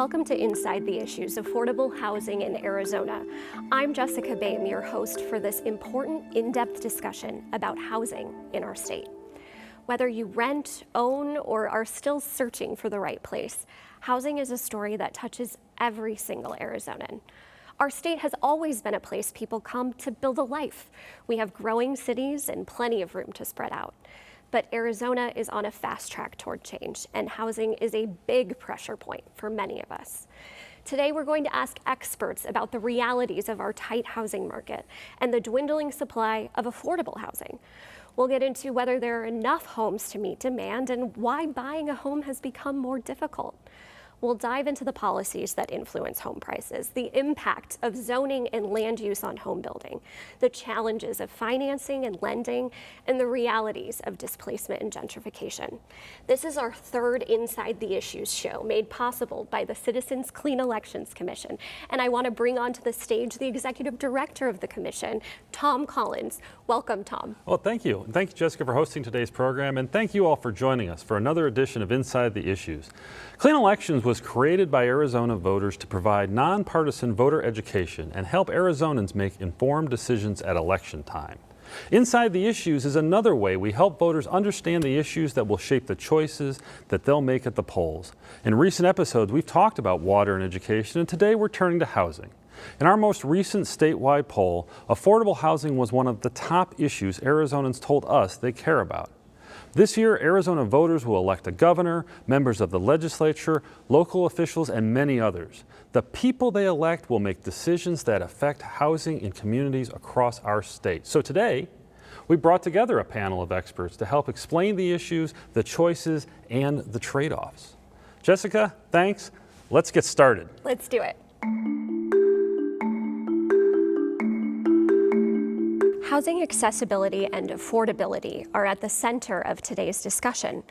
Welcome to Inside the Issues, Affordable Housing in Arizona. I'm Jessica Boehm, your host for this important, in-depth discussion about housing in our state. Whether you rent, own, or are still searching for the right place, housing is a story that touches every single Arizonan. Our state has always been a place people come to build a life. We have growing cities and plenty of room to spread out. But Arizona is on a fast track toward change, and housing is a big pressure point for many of us. Today, we're going to ask experts about the realities of our tight housing market and the dwindling supply of affordable housing. We'll get into whether there are enough homes to meet demand and why buying a home has become more difficult. We'll dive into the policies that influence home prices, the impact of zoning and land use on home building, the challenges of financing and lending, and the realities of displacement and gentrification. This is our third Inside the Issues show, made possible by the Citizens Clean Elections Commission. And I want to bring onto the stage the Executive Director of the Commission, Tom Collins. Welcome, Tom. Well, thank you. And thank you, Jessica, for hosting today's program. And thank you all for joining us for another edition of Inside the Issues. Clean Elections was created by Arizona voters to provide nonpartisan voter education and help Arizonans make informed decisions at election time. Inside the Issues is another way we help voters understand the issues that will shape the choices that they'll make at the polls. In recent episodes, we've talked about water and education, and today we're turning to housing. In our most recent statewide poll, affordable housing was one of the top issues Arizonans told us they care about. This year, Arizona voters will elect a governor, members of the legislature, local officials, and many others. The people they elect will make decisions that affect housing in communities across our state. So today, we brought together a panel of experts to help explain the issues, the choices, and the trade-offs. Jessica, thanks. Let's get started. Let's do it. Housing accessibility and affordability are at the center of today's discussion.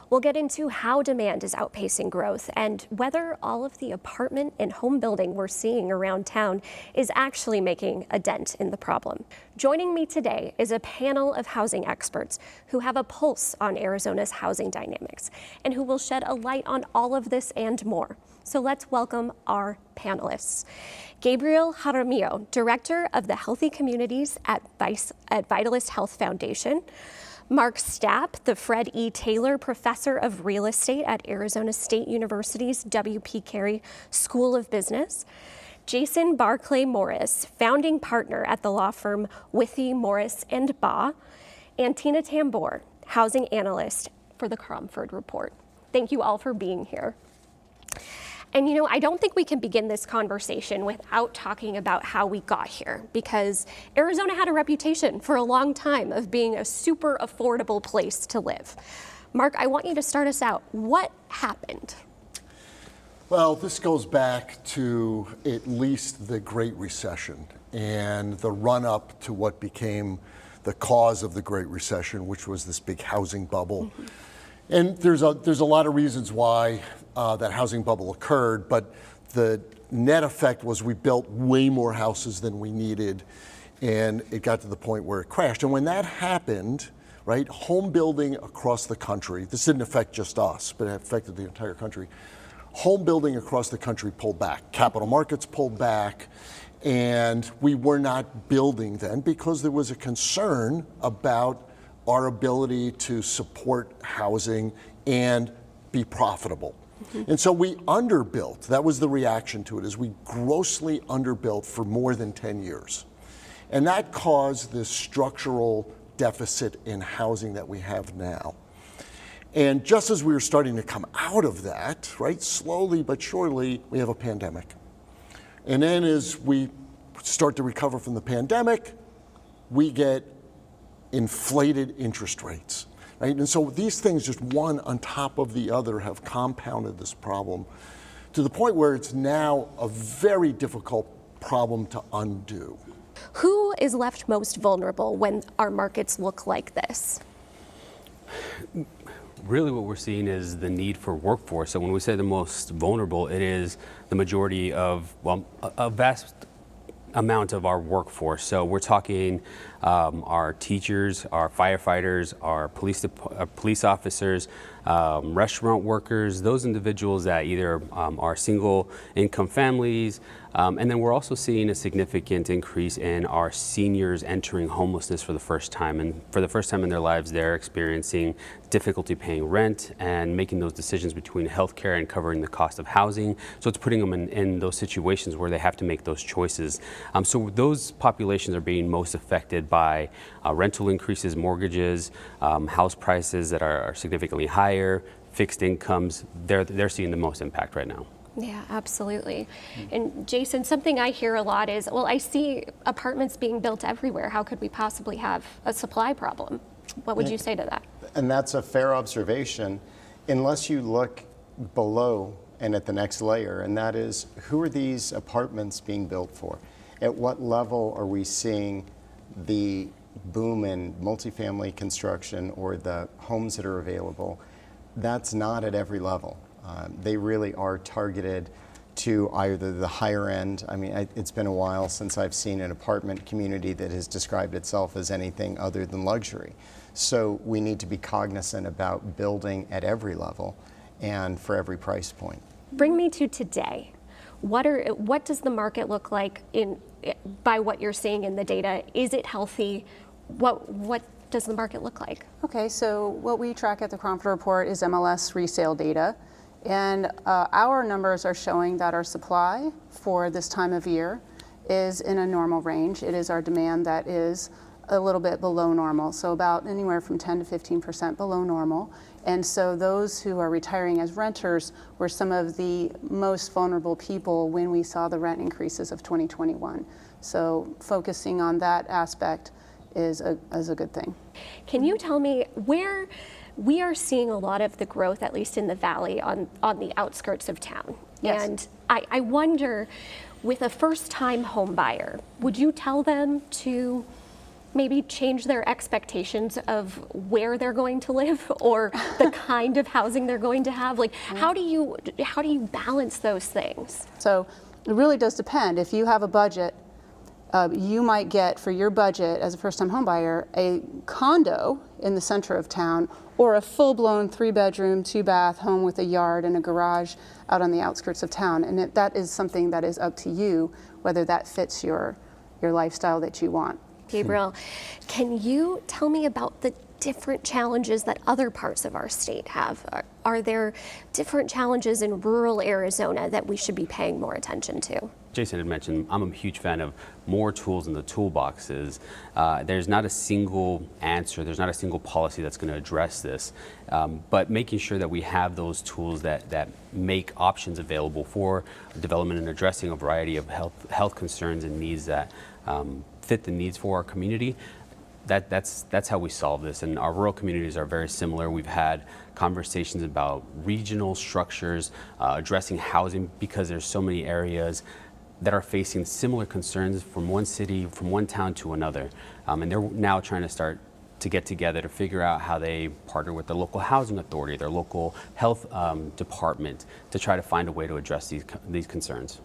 We'll get into how demand is outpacing growth and whether all of the apartment and home building we're seeing around town is actually making a dent in the problem. Joining me today is a panel of housing experts who have a pulse on Arizona's housing dynamics and who will shed a light on all of this and more. So let's welcome our panelists. Gabriel Jaramillo, Director of the Healthy Communities at Vitalyst Health Foundation. Mark Stapp, the Fred E. Taylor Professor of Real Estate at Arizona State University's W.P. Carey School of Business. Jason Barclay Morris, founding partner at the law firm Withy, Morris & Barr. And Tina Tamboer, housing analyst for the Cromford Report. Thank you all for being here. And you know, I don't think we can begin this conversation without talking about how we got here, because Arizona had a reputation for a long time of being a super affordable place to live. Mark, I want you to start us out. What happened? Well, this goes back to at least the Great Recession and the run-up to what became the cause of the Great Recession, which was this big housing bubble. Mm-hmm. And there's a lot of reasons why that housing bubble occurred, but the net effect was we built way more houses than we needed, and it got to the point where it crashed. And when that happened, right, home building across the country, this didn't affect just us, but it affected the entire country. Home building across the country pulled back. Capital markets pulled back, and we were not building then because there was a concern about our ability to support housing and be profitable. Mm-hmm. And so we underbuilt. That was the reaction to it, is we grossly underbuilt for more than 10 years. And that caused this structural deficit in housing that we have now. And just as we were starting to come out of that, right, slowly but surely, we have a pandemic. And then as we start to recover from the pandemic, we get inflated interest rates, right? And so these things, just one on top of the other, have compounded this problem to the point where it's now a very difficult problem to undo. Who is left most vulnerable when our markets look like this? Really what we're seeing is the need for workforce. So when we say the most vulnerable, it is the majority of, well, a vast amount of our workforce. So we're talking our teachers, our firefighters, our police officers, restaurant workers, those individuals that either are single income families, and then we're also seeing a significant increase in our seniors entering homelessness for the first time. And for the first time in their lives, they're experiencing difficulty paying rent and making those decisions between healthcare and covering the cost of housing. So it's putting them in those situations where they have to make those choices. So those populations are being most affected by rental increases, mortgages, house prices that are significantly higher, fixed incomes. They're seeing the most impact right now. Yeah, absolutely. And Jason, something I hear a lot is, well, I see apartments being built everywhere. How could we possibly have a supply problem? What would you say to that? And that's a fair observation, unless you look below and at the next layer, and that is, who are these apartments being built for? At what level are we seeing the boom in multifamily construction or the homes that are available? That's not at every level. They really are targeted to either the higher end. I mean, it's been a while since I've seen an apartment community that has described itself as anything other than luxury. So we need to be cognizant about building at every level and for every price point. Bring me to today. What does the market look like by what you're seeing in the data? Is it healthy? What does the market look like? Okay, so what we track at the Cromford report is MLS resale data. And our numbers are showing that our supply for this time of year is in a normal range. It is our demand that is a little bit below normal, so about anywhere from 10 to 15% below normal. And so those who are retiring as renters were some of the most vulnerable people when we saw the rent increases of 2021. So focusing on that aspect is a good thing. Can you tell me where we are seeing a lot of the growth, at least in the valley, on the outskirts of town? Yes. And I wonder, with a first-time home buyer, would you tell them to maybe change their expectations of where they're going to live or the kind of housing they're going to have? Like, how do you balance those things? So it really does depend. If you have a budget, you might get, for your budget as a first-time home buyer, a condo in the center of town or a full-blown 3-bedroom, 2-bath home with a yard and a garage out on the outskirts of town. And that is something that is up to you, whether that fits your lifestyle that you want. Gabriel, can you tell me about the different challenges that other parts of our state have? Are there different challenges in rural Arizona that we should be paying more attention to? Jason had mentioned, I'm a huge fan of more tools in the toolboxes. There's not a single answer, there's not a single policy that's going to address this, but making sure that we have those tools that make options available for development and addressing a variety of health concerns and needs that fit the needs for our community. That's how we solve this, and our rural communities are very similar. We've had conversations about regional structures, addressing housing, because there's so many areas that are facing similar concerns from one city, from one town to another. And they're now trying to start to get together to figure out how they partner with the local housing authority, their local health department, to try to find a way to address these concerns.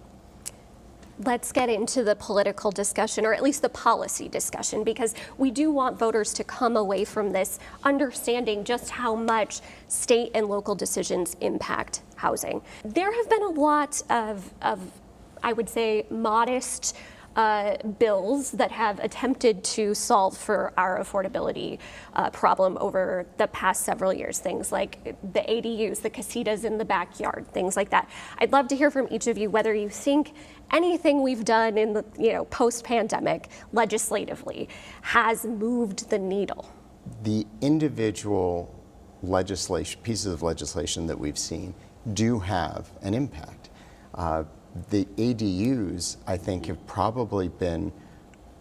Let's get into the political discussion, or at least the policy discussion, because we do want voters to come away from this understanding just how much state and local decisions impact housing. There have been a lot of I would say, modest bills that have attempted to solve for our affordability problem over the past several years. Things like the ADUs, the casitas in the backyard, things like that. I'd love to hear from each of you whether you think anything we've done in the post-pandemic legislatively has moved the needle. The individual pieces of legislation that we've seen do have an impact. The ADUs, I think, have probably been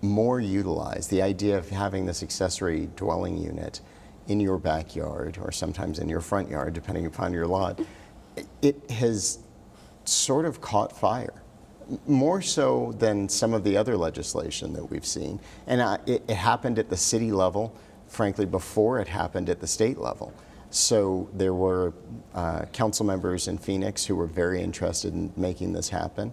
more utilized. The idea of having this accessory dwelling unit in your backyard, or sometimes in your front yard, depending upon your lot, it has sort of caught fire, more so than some of the other legislation that we've seen. And it happened at the city level, frankly, before it happened at the state level. So there were council members in Phoenix who were very interested in making this happen.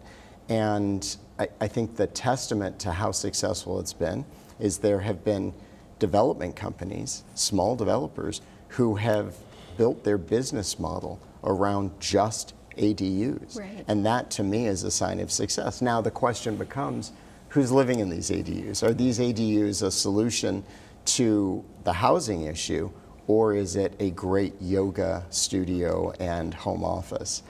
And I think the testament to how successful it's been is there have been development companies, small developers, who have built their business model around just ADUs. Right. And that, to me, is a sign of success. Now, the question becomes, who's living in these ADUs? Are these ADUs a solution to the housing issue, or is it a great yoga studio and home office,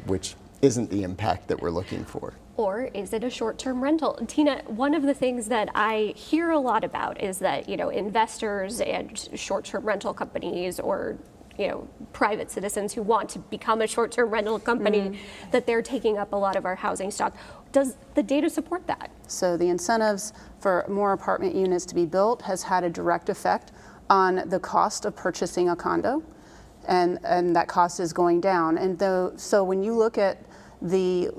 which isn't the impact that we're looking for? Or is it a short-term rental? Tina, one of the things that I hear a lot about is that, investors and short-term rental companies or, private citizens who want to become a short-term rental company, that they're taking up a lot of our housing stock. Does the data support that? So the incentives for more apartment units to be built has had a direct effect on the cost of purchasing a condo, and that cost is going down. And so when you look at the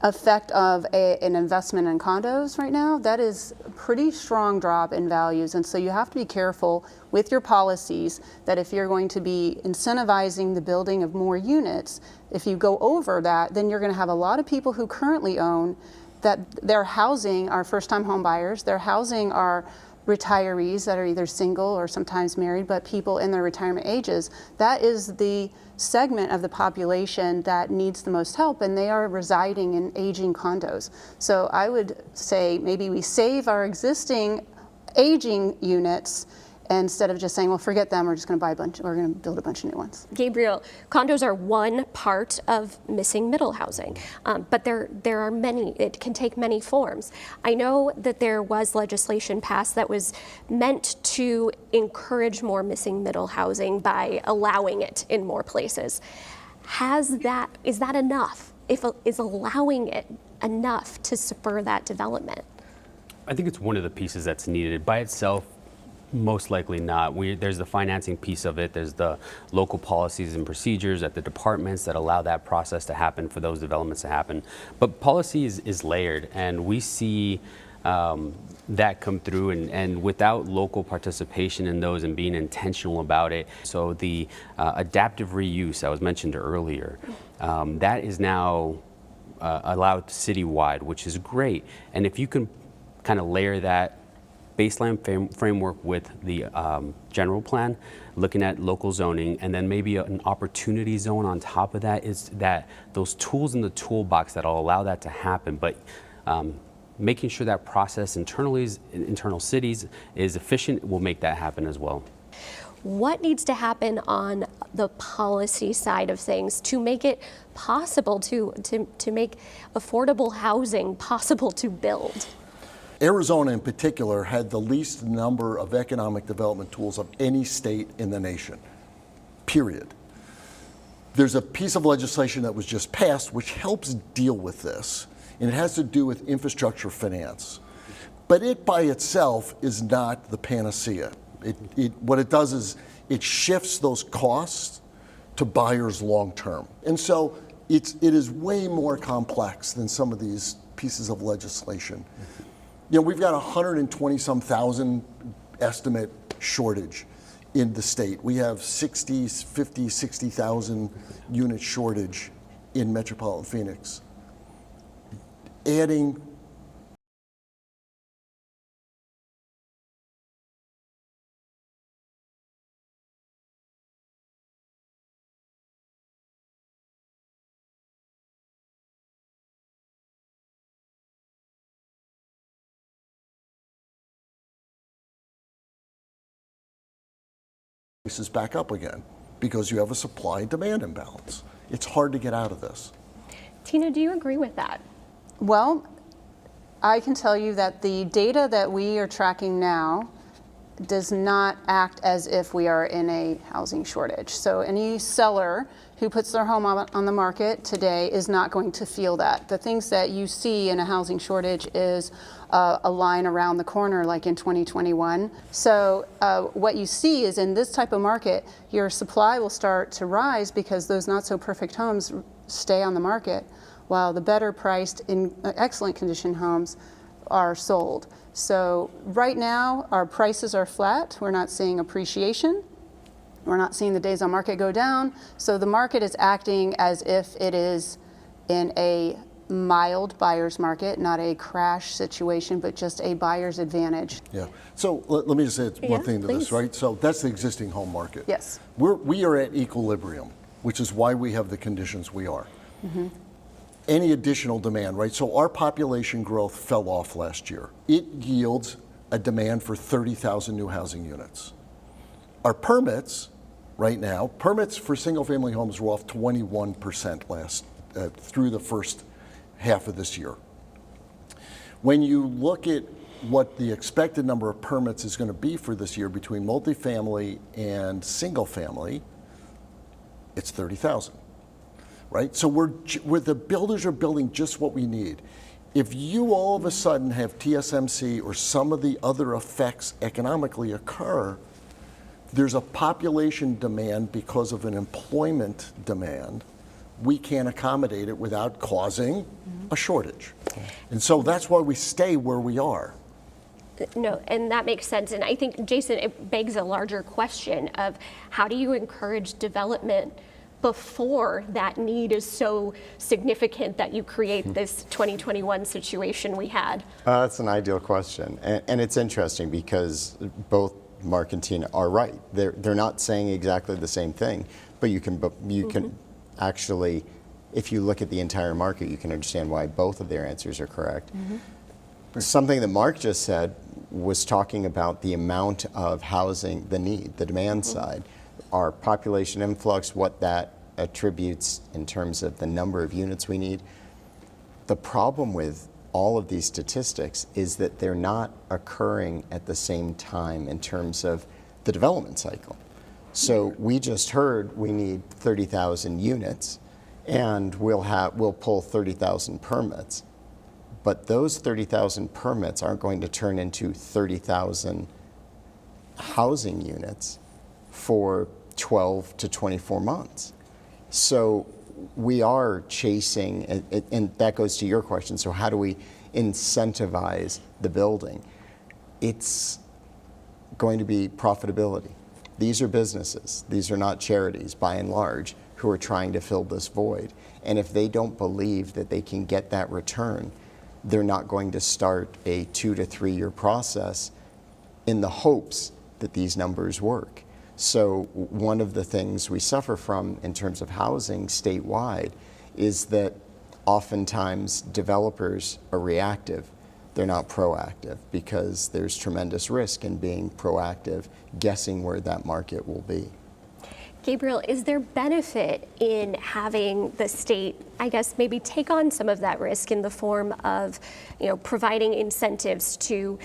effect of an investment in condos right now, that is a pretty strong drop in values. And so you have to be careful with your policies that if you're going to be incentivizing the building of more units, if you go over that, then you're going to have a lot of people who currently own that they're housing our first-time home buyers, they're housing our retirees that are either single or sometimes married, but people in their retirement ages. That is the segment of the population that needs the most help, and they are residing in aging condos. So I would say maybe we save our existing aging units instead of just saying, well, forget them, we're just going to build a bunch of new ones. Gabriel, condos are one part of missing middle housing, but there are many. It can take many forms. I know that there was legislation passed that was meant to encourage more missing middle housing by allowing it in more places. Is that enough? Is allowing it enough to spur that development? I think it's one of the pieces that's needed. By itself, most likely not. There's the financing piece of it. There's the local policies and procedures at the departments that allow that process to happen, for those developments to happen. But policy is layered, and we see that come through, and without local participation in those and being intentional about it. So the adaptive reuse that was mentioned earlier, that is now allowed citywide, which is great. And if you can kind of layer that baseline framework with the general plan, looking at local zoning, and then maybe an opportunity zone on top of that, is that those tools in the toolbox that'll allow that to happen. But making sure that process internal cities is efficient will make that happen as well. What needs to happen on the policy side of things to make it possible to make affordable housing possible to build? Arizona in particular had the least number of economic development tools of any state in the nation, period. There's a piece of legislation that was just passed which helps deal with this, and it has to do with infrastructure finance. But it by itself is not the panacea. What it does is it shifts those costs to buyers long term. And so it is way more complex than some of these pieces of legislation. We've got 120-some thousand estimate shortage in the state. We have 60,000 unit shortage in metropolitan Phoenix. Adding prices back up again because you have a supply and demand imbalance. It's hard to get out of this. Tina, do you agree with that? Well, I can tell you that the data that we are tracking now does not act as if we are in a housing shortage. So any seller who puts their home on the market today is not going to feel that. The things that you see in a housing shortage is a line around the corner like in 2021. So what you see is in this type of market, your supply will start to rise because those not so perfect homes stay on the market, while the better priced in excellent condition homes are sold. So right now our prices are flat. We're not seeing appreciation. We're not seeing the days on market go down. So the market is acting as if it is in a mild buyer's market, not a crash situation, but just a buyer's advantage. Yeah. So let me just add one thing to this, please. right? So that's the existing home market. Yes. We are at equilibrium, which is why we have the conditions we are. Any additional demand, right? So our population growth fell off last year. It yields a demand for 30,000 new housing units. Our permits right now, permits for single-family homes were off 21% through the first half of this year. When you look at what the expected number of permits is going to be for this year between multifamily and single-family, it's 30,000. Right? So the builders are building just what we need. If you all of a sudden have TSMC or some of the other effects economically occur, there's a population demand because of an employment demand. We can't accommodate it without causing a shortage. And so that's why we stay where we are. No, and that makes sense. And I think, Jason, it begs a larger question of how do you encourage development before that need is so significant that you create this 2021 situation we had? That's an ideal question. And it's interesting because both Mark and Tina are right. They're not saying exactly the same thing, but you can actually, if you look at the entire market, you can understand why both of their answers are correct. Something that Mark just said was talking about the amount of housing, the need, the demand side. Our population influx, what that attributes in terms of the number of units we need. The problem with all of these statistics is that they're not occurring at the same time in terms of the development cycle. So we just heard we need 30,000 units and we'll pull 30,000 permits. But those 30,000 permits aren't going to turn into 30,000 housing units for 12 to 24 months. So we are chasing, and that goes to your question, so how do we incentivize the building? It's going to be profitability. These are businesses. These are not charities, by and large, who are trying to fill this void. And if they don't believe that they can get that return, they're not going to start a 2 to 3 year process in the hopes that these numbers work. So one of the things we suffer from in terms of housing statewide is that oftentimes developers are reactive. They're not proactive because there's tremendous risk in being proactive, guessing where that market will be. Gabriel, is there benefit in having the state, I guess, maybe take on some of that risk in the form of, providing incentives to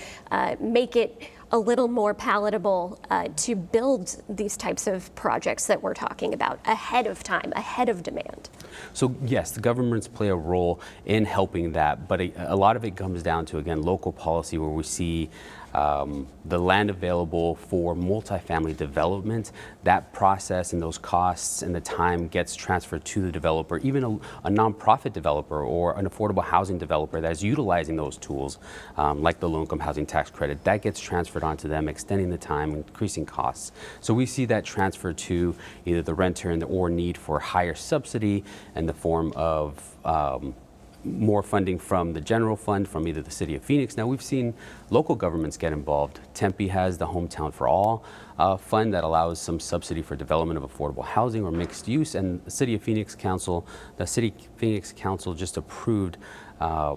make it a little more palatable to build these types of projects that we're talking about ahead of time, ahead of demand? So yes, the governments play a role in helping that, but a lot of it comes down to, again, local policy where we see the land available for multifamily development. That process and those costs and the time gets transferred to the developer, even a nonprofit developer or an affordable housing developer that is utilizing those tools, like the low-income housing tax credit, that gets transferred onto them, extending the time, increasing costs. So we see that transfer to either the renter or need for higher subsidy in the form of more funding from the general fund, from either the city of Phoenix. Now we've seen local governments get involved. Tempe has the Hometown for All fund that allows some subsidy for development of affordable housing or mixed use. And the City Phoenix Council just approved, I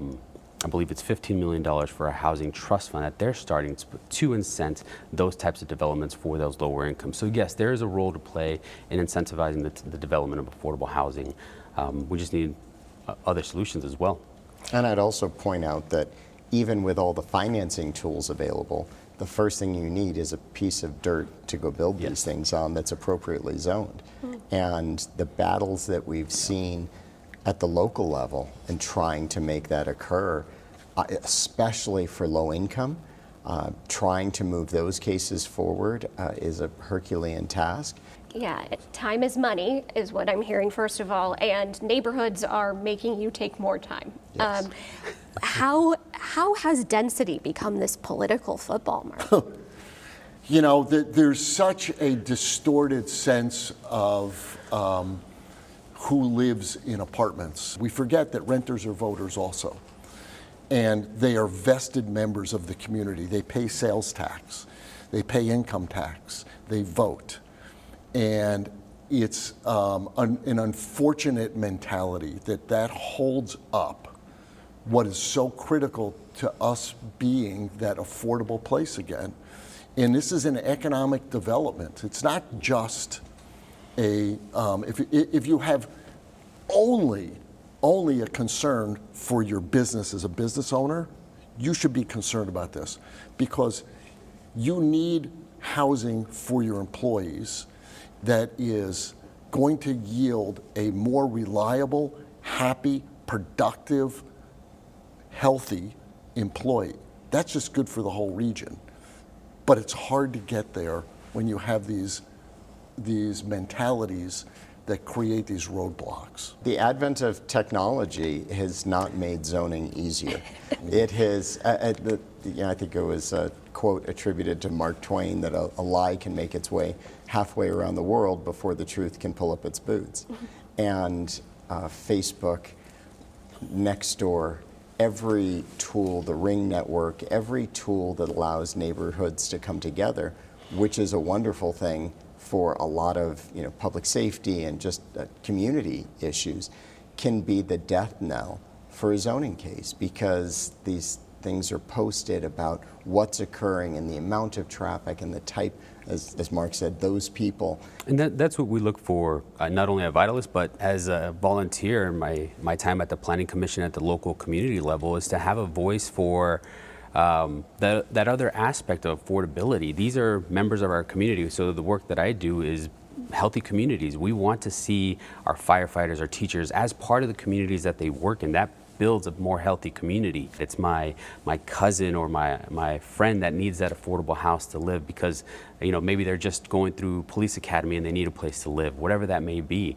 believe it's $15 million for a housing trust fund that they're starting to incent those types of developments for those lower incomes. So yes, there is a role to play in incentivizing the development of affordable housing. We just need other solutions as well. And I'd also point out that even with all the financing tools available, the first thing you need is a piece of dirt to go build these things on that's appropriately zoned. And the battles that we've seen at the local level in trying to make that occur, especially for low income, trying to move those cases forward is a Herculean task. Yeah, time is money is what I'm hearing, first of all, and neighborhoods are making you take more time. Yes. How has density become this political football, Mark? There's such a distorted sense of who lives in apartments. We forget that renters are voters also. And they are vested members of the community. They pay sales tax, they pay income tax, they vote. And it's an unfortunate mentality that holds up what is so critical to us being that affordable place again. And this is an economic development. It's not just if you have only a concern for your business as a business owner, you should be concerned about this, because you need housing for your employees that is going to yield a more reliable, happy, productive, healthy employee. That's just good for the whole region. But it's hard to get there when you have these mentalities that create these roadblocks. The advent of technology has not made zoning easier. It has, I think it was a quote attributed to Mark Twain that a lie can make its way halfway around the world before the truth can pull up its boots. And Facebook, Nextdoor, every tool, the Ring network, every tool that allows neighborhoods to come together, which is a wonderful thing for a lot of public safety and just community issues, can be the death knell for a zoning case, because these things are posted about what's occurring and the amount of traffic and the type, as Mark said, those people. And that's what we look for, not only at Vitalyst, but as a volunteer in my time at the Planning Commission at the local community level, is to have a voice for that other aspect of affordability. These are members of our community, so the work that I do is healthy communities. We want to see our firefighters, our teachers as part of the communities that they work in. That builds a more healthy community. It's my cousin or my friend that needs that affordable house to live because maybe they're just going through police academy and they need a place to live, whatever that may be.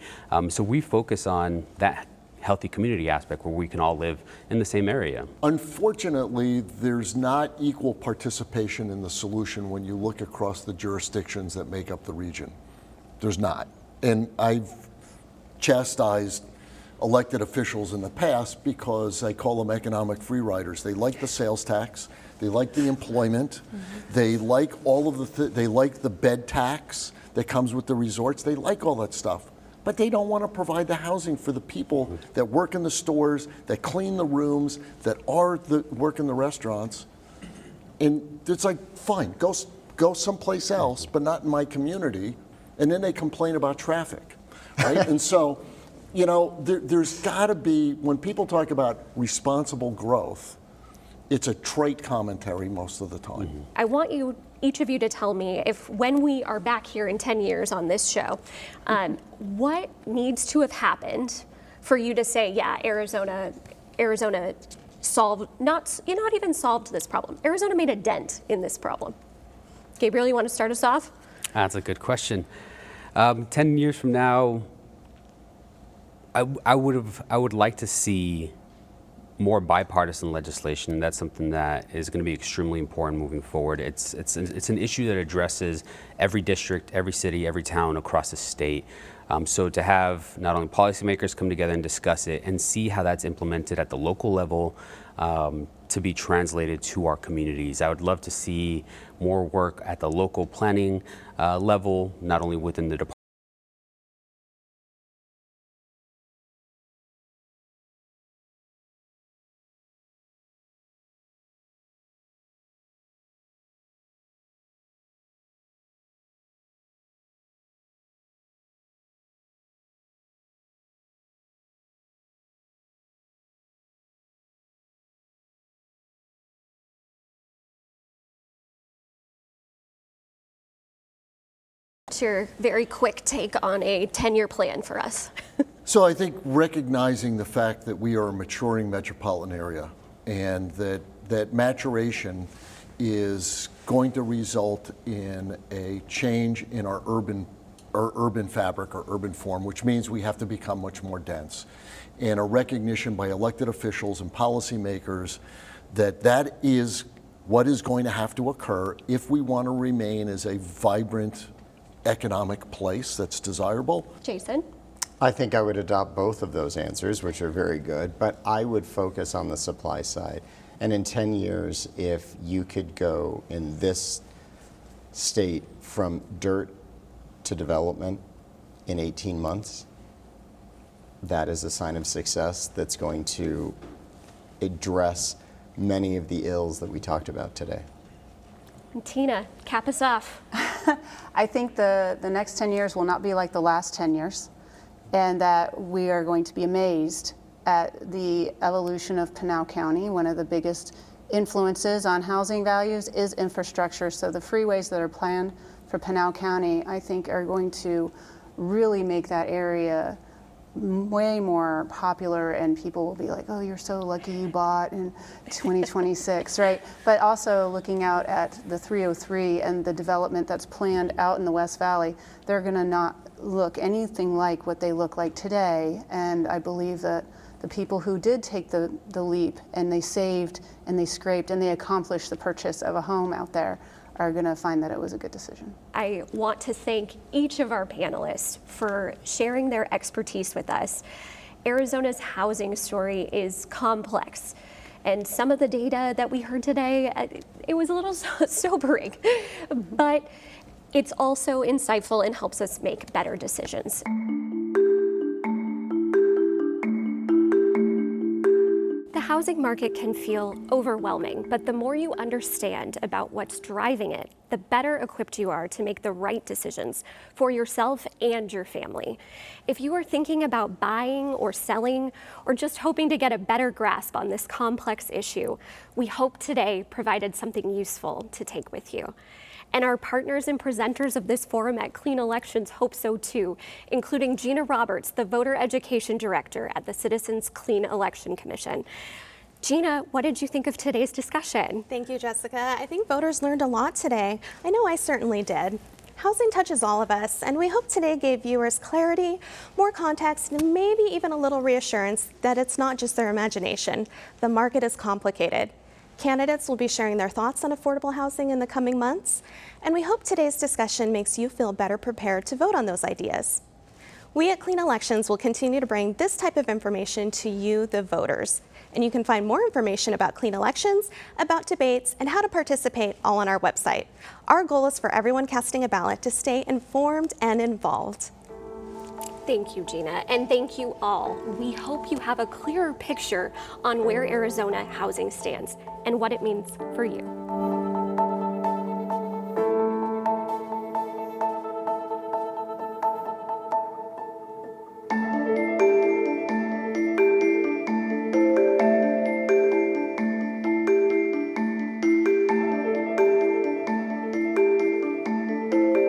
So we focus on that healthy community aspect where we can all live in the same area. Unfortunately, there's not equal participation in the solution when you look across the jurisdictions that make up the region. There's not. And I've chastised elected officials in the past because I call them economic free riders. They like the sales tax, they like the employment, they like all of they like the bed tax that comes with the resorts, they like all that stuff. But they don't want to provide the housing for the people that work in the stores, that clean the rooms, that work in the restaurants. And it's like, fine, go someplace else, but not in my community. And then they complain about traffic, right? And so, there's got to be, when people talk about responsible growth, it's a trite commentary most of the time. I want each of you to tell me when we are back here in 10 years on this show, what needs to have happened for you to say, yeah, Arizona solved, not even solved this problem. Arizona made a dent in this problem. Gabriel, you want to start us off? That's a good question. 10 years from now, I would like to see more bipartisan legislation. That's something that is going to be extremely important moving forward. It's an issue that addresses every district, every city, every town across the state. So to have not only policymakers come together and discuss it and see how that's implemented at the local level to be translated to our communities. I would love to see more work at the local planning level, not only within the department. Your very quick take on a 10-year plan for us. So I think recognizing the fact that we are a maturing metropolitan area and that maturation is going to result in a change in our urban fabric, our urban form, which means we have to become much more dense. And a recognition by elected officials and policymakers that is what is going to have to occur if we want to remain as a vibrant economic place that's desirable. Jason? I think I would adopt both of those answers, which are very good, but I would focus on the supply side. And in 10 years, if you could go in this state from dirt to development in 18 months, that is a sign of success that's going to address many of the ills that we talked about today. Tina, cap us off. I think the next 10 years will not be like the last 10 years, and that we are going to be amazed at the evolution of Pinal County. One of the biggest influences on housing values is infrastructure. So the freeways that are planned for Pinal County, I think, are going to really make that area way more popular, and people will be like, oh, you're so lucky you bought in 2026, right? But also looking out at the 303 and the development that's planned out in the West Valley, they're gonna not look anything like what they look like today. And I believe that the people who did take the leap and they saved and they scraped and they accomplished the purchase of a home out there are going to find that it was a good decision. I want to thank each of our panelists for sharing their expertise with us. Arizona's housing story is complex, and some of the data that we heard today, it was a little sobering, but it's also insightful and helps us make better decisions. The housing market can feel overwhelming, but the more you understand about what's driving it, the better equipped you are to make the right decisions for yourself and your family. If you are thinking about buying or selling, or just hoping to get a better grasp on this complex issue, we hope today provided something useful to take with you. And our partners and presenters of this forum at Clean Elections hope so too, including Gina Roberts, the Voter Education Director at the Citizens Clean Election Commission. Gina, what did you think of today's discussion? Thank you, Jessica. I think voters learned a lot today. I know I certainly did. Housing touches all of us, and we hope today gave viewers clarity, more context, and maybe even a little reassurance that it's not just their imagination. The market is complicated. Candidates will be sharing their thoughts on affordable housing in the coming months, and we hope today's discussion makes you feel better prepared to vote on those ideas. We at Clean Elections will continue to bring this type of information to you, the voters, and you can find more information about Clean Elections, about debates, and how to participate all on our website. Our goal is for everyone casting a ballot to stay informed and involved. Thank you, Gina, and thank you all. We hope you have a clearer picture on where Arizona housing stands and what it means for you.